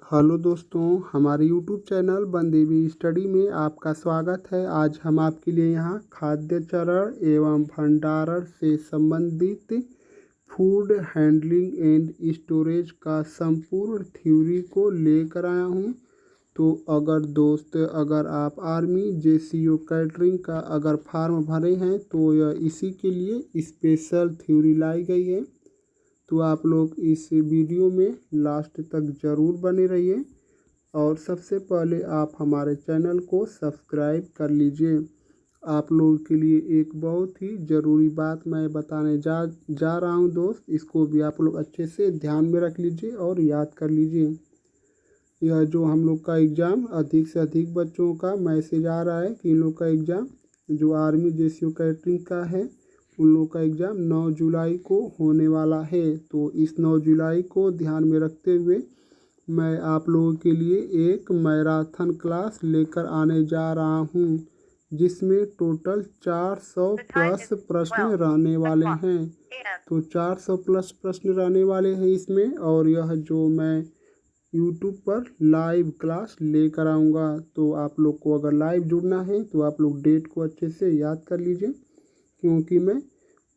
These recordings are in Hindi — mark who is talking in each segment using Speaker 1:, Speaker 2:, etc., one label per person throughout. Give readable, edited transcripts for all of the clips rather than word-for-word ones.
Speaker 1: हेलो दोस्तों, हमारे यूट्यूब चैनल बनदेवी स्टडी में आपका स्वागत है। आज हम आपके लिए यहाँ खाद्य चरण एवं भंडारण से संबंधित फूड हैंडलिंग एंड स्टोरेज का संपूर्ण थ्योरी को लेकर आया हूँ। तो अगर आप आर्मी जेसीओ कैटरिंग का अगर फॉर्म भरे हैं तो यह इसी के लिए स्पेशल थ्योरी लाई गई है। तो आप लोग इस वीडियो में लास्ट तक ज़रूर बने रहिए और सबसे पहले आप हमारे चैनल को सब्सक्राइब कर लीजिए। आप लोगों के लिए एक बहुत ही ज़रूरी बात मैं बताने जा रहा हूं दोस्त, इसको भी आप लोग अच्छे से ध्यान में रख लीजिए और याद कर लीजिए। यह जो हम लोग का एग्ज़ाम अधिक से अधिक बच्चों का मैसेज आ रहा है कि इन लोग का एग्ज़ाम जो आर्मी जेसीओ कैटरिंग का है उन लोग का एग्ज़ाम 9 जुलाई को होने वाला है। तो इस 9 जुलाई को ध्यान में रखते हुए मैं आप लोगों के लिए एक मैराथन क्लास लेकर आने जा रहा हूं, जिसमें टोटल 400 प्लस प्रश्न रहने वाले हैं। तो 400 प्लस प्रश्न रहने वाले हैं इसमें, और यह जो मैं यूट्यूब पर लाइव क्लास लेकर आऊँगा। तो आप लोग को अगर लाइव जुड़ना है तो आप लोग डेट को अच्छे से याद कर लीजिए, क्योंकि मैं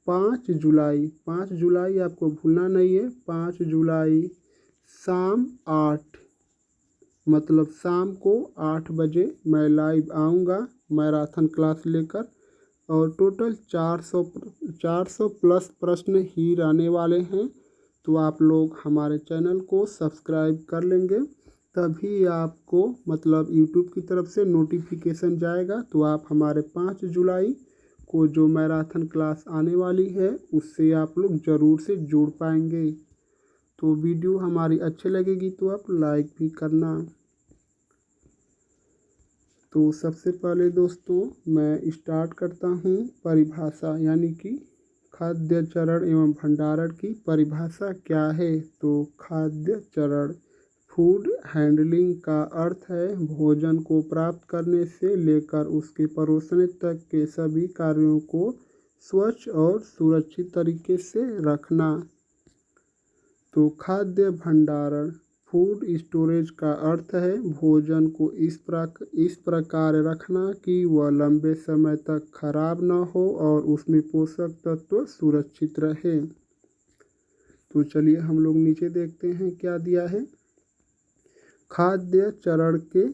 Speaker 1: 5 जुलाई आपको भूलना नहीं है। 5 जुलाई शाम 8 मतलब शाम को 8 बजे मैं लाइव आऊँगा मैराथन क्लास लेकर, और टोटल 400 प्लस प्रश्न ही रहने वाले हैं। तो आप लोग हमारे चैनल को सब्सक्राइब कर लेंगे, तभी आपको मतलब यूट्यूब की तरफ से नोटिफिकेशन जाएगा। तो आप हमारे 5 जुलाई को जो मैराथन क्लास आने वाली है उससे आप लोग ज़रूर से जुड़ पाएंगे। तो वीडियो हमारी अच्छी लगेगी तो आप लाइक भी करना। तो सबसे पहले दोस्तों मैं स्टार्ट करता हूँ परिभाषा, यानी कि खाद्य चरण एवं भंडारण की परिभाषा क्या है। तो खाद्य चरण फूड हैंडलिंग का अर्थ है भोजन को प्राप्त करने से लेकर उसके परोसने तक के सभी कार्यों को स्वच्छ और सुरक्षित तरीके से रखना। तो खाद्य भंडारण फूड स्टोरेज का अर्थ है भोजन को इस प्रकार रखना कि वह लंबे समय तक खराब न हो और उसमें पोषक तत्व सुरक्षित रहे। तो चलिए हम लोग नीचे देखते हैं क्या दिया है। खाद्य चरण के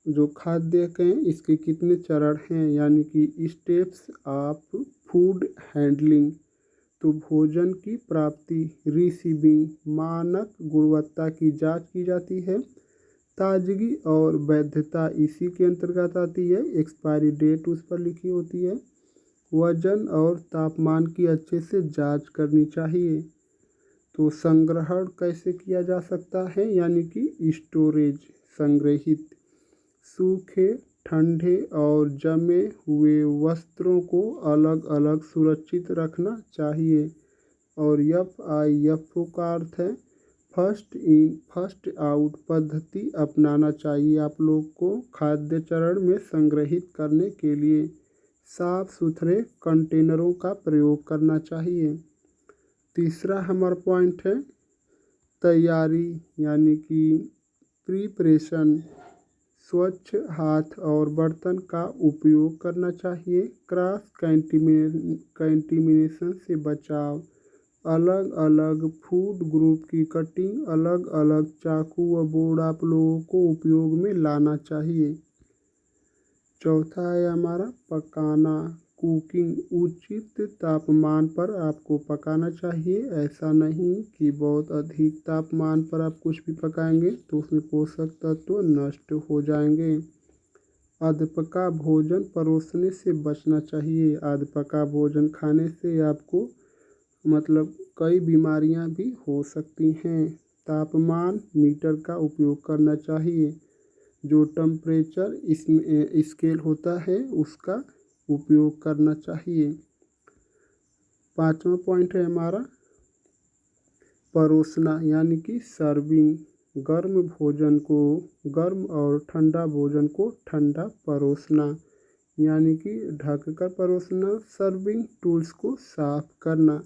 Speaker 1: जो खाद्य के इसके कितने चरण हैं, यानी कि स्टेप्स ऑफ फूड हैंडलिंग। तो भोजन की प्राप्ति रिसीविंग, मानक गुणवत्ता की जांच की जाती है। ताजगी और वैधता इसी के अंतर्गत आती है, एक्सपायरी डेट उस पर लिखी होती है। वजन और तापमान की अच्छे से जांच करनी चाहिए। तो संग्रहण कैसे किया जा सकता है, यानी कि स्टोरेज संग्रहित सूखे, ठंडे और जमे हुए वस्त्रों को अलग अलग सुरक्षित रखना चाहिए। और FIFO का अर्थ है फर्स्ट इन फर्स्ट आउट पद्धति अपनाना चाहिए आप लोग को खाद्य चरण में संग्रहित करने के लिए। साफ सुथरे कंटेनरों का प्रयोग करना चाहिए। तीसरा हमारा पॉइंट है तैयारी, यानी कि प्रिपरेशन। स्वच्छ हाथ और बर्तन का उपयोग करना चाहिए। क्रॉस कंटेमिनेशन से बचाव। अलग अलग फूड ग्रुप की कटिंग, अलग अलग चाकू व बोर्ड आप लोगों को उपयोग में लाना चाहिए। चौथा है हमारा पकाना, कुकिंग। उचित तापमान पर आपको पकाना चाहिए। ऐसा नहीं कि बहुत अधिक तापमान पर आप कुछ भी पकाएंगे तो उसमें पोषक तत्व नष्ट हो जाएंगे। अधपका भोजन परोसने से बचना चाहिए। अधपका भोजन खाने से आपको मतलब कई बीमारियां भी हो सकती हैं। तापमान मीटर का उपयोग करना चाहिए। जो टेम्परेचर इसमें स्केल होता है उसका उपयोग करना चाहिए। पांचवा पॉइंट है हमारा परोसना, यानी कि सर्विंग। गर्म और ठंडा भोजन को ठंडा परोसना, यानी कि ढककर परोसना। सर्विंग टूल्स को साफ करना।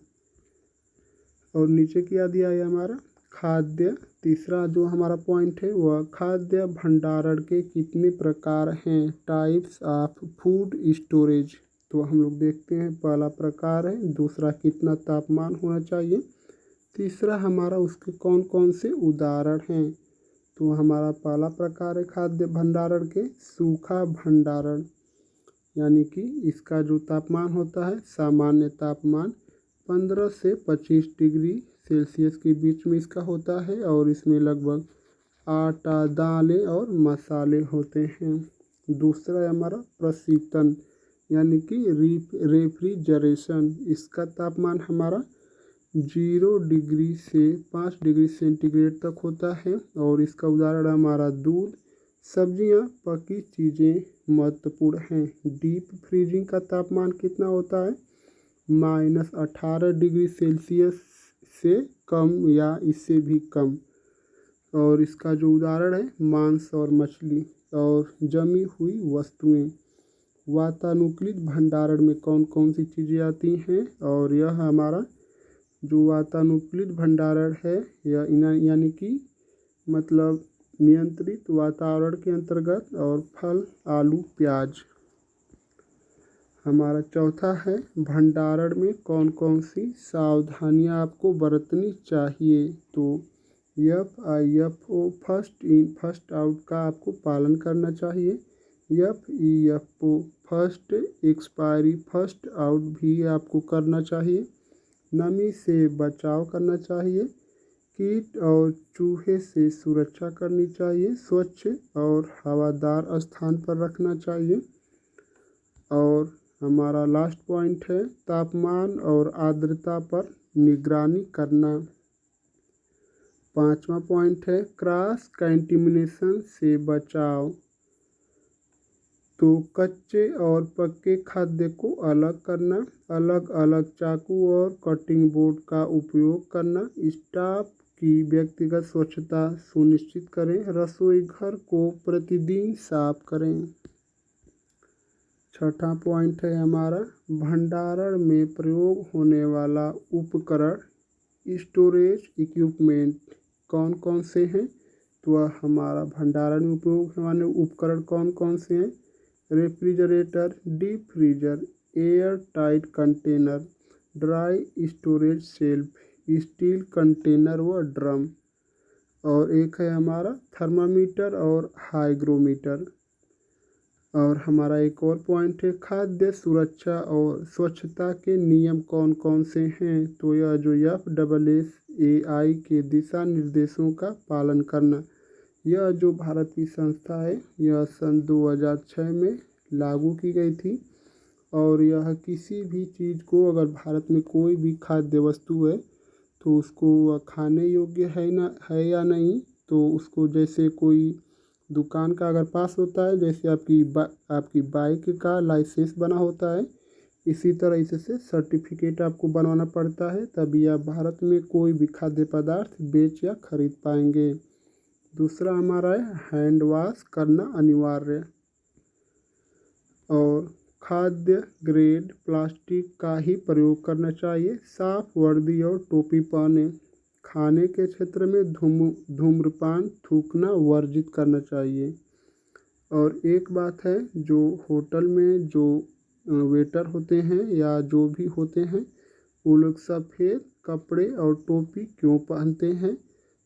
Speaker 1: और नीचे क्या दिया है हमारा खाद्य तीसरा जो हमारा पॉइंट है वह खाद्य भंडारण के कितने प्रकार हैं, टाइप्स ऑफ फूड स्टोरेज। तो हम लोग देखते हैं, पहला प्रकार है, दूसरा कितना तापमान होना चाहिए, तीसरा हमारा उसके कौन कौन से उदाहरण हैं। तो हमारा पहला प्रकार है खाद्य भंडारण के सूखा भंडारण, यानी कि इसका जो तापमान होता है सामान्य तापमान 15 से 25 डिग्री सेल्सियस के बीच में इसका होता है और इसमें लगभग आटा, दालें और मसाले होते हैं। दूसरा है हमारा प्रशीतन यानी कि रेफ्रिजरेशन, इसका तापमान हमारा 0 डिग्री से 5 डिग्री सेंटीग्रेड तक होता है और इसका उदाहरण हमारा दूध, सब्जियां, पकी चीज़ें महत्वपूर्ण हैं। डीप फ्रीजिंग का तापमान कितना होता है, -18 डिग्री सेल्सियस से कम या इससे भी कम। और इसका जो उदाहरण है मांस और मछली और जमी हुई वस्तुएं। वातानुकूलित भंडारण में कौन कौन सी चीज़ें आती हैं, और यह हमारा जो वातानुकूलित भंडारण है यह यानी कि मतलब नियंत्रित वातावरण के अंतर्गत, और फल, आलू, प्याज। हमारा चौथा है भंडारण में कौन कौन सी सावधानियां आपको बरतनी चाहिए। तो FIFO first in first out का आपको पालन करना चाहिए। FEFO first expiry first out भी आपको करना चाहिए। नमी से बचाव करना चाहिए। कीट और चूहे से सुरक्षा करनी चाहिए। स्वच्छ और हवादार स्थान पर रखना चाहिए। और हमारा लास्ट पॉइंट है तापमान और आर्द्रता पर निगरानी करना। पांचवा पॉइंट है क्रॉस कंटेमिनेशन से बचाव। तो कच्चे और पक्के खाद्य को अलग करना, अलग अलग चाकू और कटिंग बोर्ड का उपयोग करना, स्टाफ की व्यक्तिगत स्वच्छता सुनिश्चित करें, रसोई घर को प्रतिदिन साफ करें। छठा पॉइंट है हमारा भंडारण में प्रयोग होने वाला उपकरण, स्टोरेज इक्विपमेंट कौन कौन से हैं। तो वह हमारा भंडारण में उपयोग होने वाले उपकरण कौन कौन से हैं, refrigerator, deep freezer, air tight container, dry storage shelf, steel container व ड्रम। और एक है हमारा थर्मामीटर और हाइग्रोमीटर। और हमारा एक और पॉइंट है खाद्य सुरक्षा और स्वच्छता के नियम कौन कौन से हैं। तो यह जो FSSAI के दिशा निर्देशों का पालन करना। यह जो भारत की संस्था है यह सन 2006 में लागू की गई थी। और यह किसी भी चीज़ को, अगर भारत में कोई भी खाद्य वस्तु है तो उसको खाने योग्य है या नहीं, तो उसको जैसे कोई दुकान का अगर पास होता है, जैसे आपकी बाइक का लाइसेंस बना होता है, इसी तरह इससे सर्टिफिकेट आपको बनवाना पड़ता है, तभी आप भारत में कोई भी खाद्य पदार्थ बेच या खरीद पाएंगे। दूसरा हमारा है हैंड वॉश करना अनिवार्य। और खाद्य ग्रेड प्लास्टिक का ही प्रयोग करना चाहिए। साफ वर्दी और टोपी पहने। खाने के क्षेत्र में धूम्रपान, थूकना वर्जित करना चाहिए। और एक बात है, जो होटल में जो वेटर होते हैं या जो भी होते हैं वो लोग सफ़ेद कपड़े और टोपी क्यों पहनते हैं।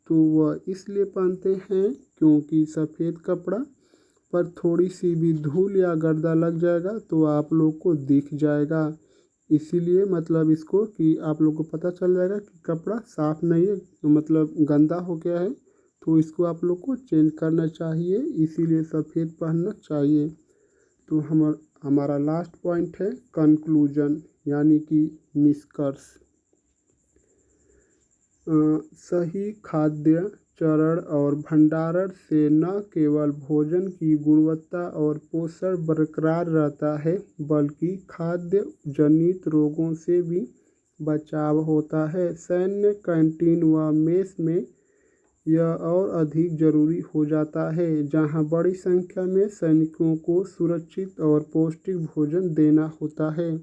Speaker 1: तो वह इसलिए पहनते हैं क्योंकि सफ़ेद कपड़ा पर थोड़ी सी भी धूल या गर्दा लग जाएगा तो आप लोग को दिख जाएगा। इसीलिए मतलब इसको कि आप लोग को पता चल जाएगा कि कपड़ा साफ़ नहीं है, मतलब गंदा हो गया है, तो इसको आप लोग को चेंज करना चाहिए, इसीलिए सफ़ेद पहनना चाहिए। तो हमारा लास्ट पॉइंट है कंक्लूजन, यानी कि निष्कर्ष। सही खाद्य चरण और भंडारण से न केवल भोजन की गुणवत्ता और पोषण बरकरार रहता है, बल्कि खाद्य जनित रोगों से भी बचाव होता है। सैन्य कैंटीन व मेस में यह और अधिक जरूरी हो जाता है, जहां बड़ी संख्या में सैनिकों को सुरक्षित और पौष्टिक भोजन देना होता है।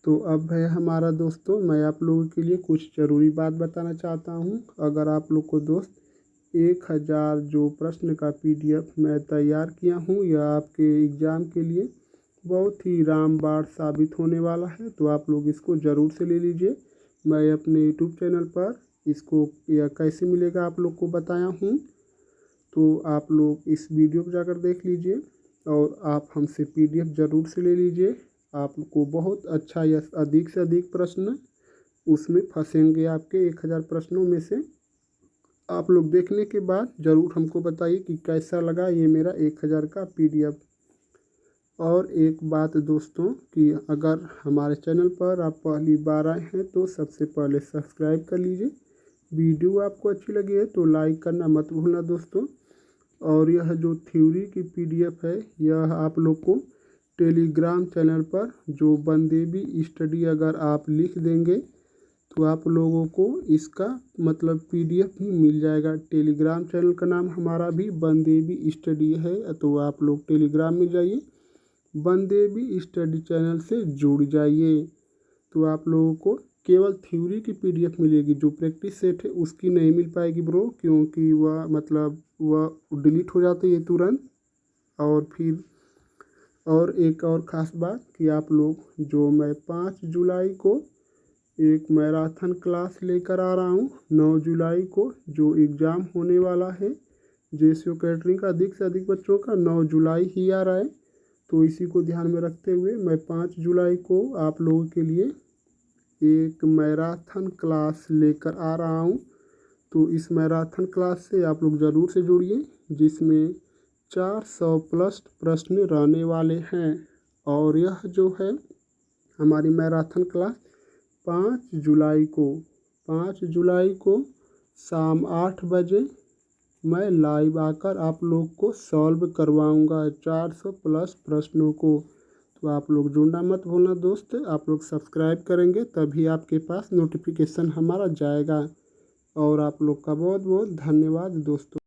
Speaker 1: तो अब है हमारा दोस्तों, मैं आप लोगों के लिए कुछ ज़रूरी बात बताना चाहता हूँ। अगर आप लोग को दोस्त 1000 जो प्रश्न का PDF मैं तैयार किया हूँ, यह आपके एग्ज़ाम के लिए बहुत ही रामबाण साबित होने वाला है, तो आप लोग इसको ज़रूर से ले लीजिए। मैं अपने यूट्यूब चैनल पर इसको यह कैसे मिलेगा आप लोग को बताया हूँ, तो आप लोग इस वीडियो को जाकर देख लीजिए और आप हमसे PDF ज़रूर से ले लीजिए। आपको बहुत अच्छा या अधिक से अधिक प्रश्न उसमें फंसेंगे। आपके 1000 प्रश्नों में से आप लोग देखने के बाद ज़रूर हमको बताइए कि कैसा लगा ये मेरा 1000 का PDF। और एक बात दोस्तों कि अगर हमारे चैनल पर आप पहली बार आए हैं तो सबसे पहले सब्सक्राइब कर लीजिए। वीडियो आपको अच्छी लगी है तो लाइक करना मत भूलना दोस्तों। और यह जो थ्योरी की PDF है, यह आप लोग को टेलीग्राम चैनल पर जो बनदेवी स्टडी अगर आप लिख देंगे तो आप लोगों को इसका मतलब PDF भी मिल जाएगा। टेलीग्राम चैनल का नाम हमारा भी बनदेवी स्टडी है, तो आप लोग टेलीग्राम में जाइए, बनदेवी स्टडी चैनल से जुड़ जाइए। तो आप लोगों को केवल थ्योरी की PDF मिलेगी, जो प्रैक्टिस सेट है उसकी नहीं मिल पाएगी ब्रो, क्योंकि वह मतलब वह डिलीट हो जाती है तुरंत। और फिर और एक और ख़ास बात कि आप लोग जो मैं 5 जुलाई को एक मैराथन क्लास लेकर आ रहा हूँ, 9 जुलाई को जो एग्ज़ाम होने वाला है JSU कैटरिंग का, अधिक से अधिक बच्चों का 9 जुलाई ही आ रहा है, तो इसी को ध्यान में रखते हुए मैं 5 जुलाई को आप लोगों के लिए एक मैराथन क्लास लेकर आ रहा हूँ। तो इस मैराथन क्लास से आप लोग ज़रूर से जुड़िए, जिसमें 400 प्लस प्रश्न रहने वाले हैं। और यह जो है हमारी मैराथन क्लास 5 जुलाई को शाम 8 बजे मैं लाइव आकर आप लोग को सॉल्व करवाऊंगा 400 प्लस प्रश्नों को। तो आप लोग जुड़ना मत भूलना दोस्त। आप लोग सब्सक्राइब करेंगे तभी आपके पास नोटिफिकेशन हमारा जाएगा। और आप लोग का बहुत बहुत धन्यवाद दोस्तों।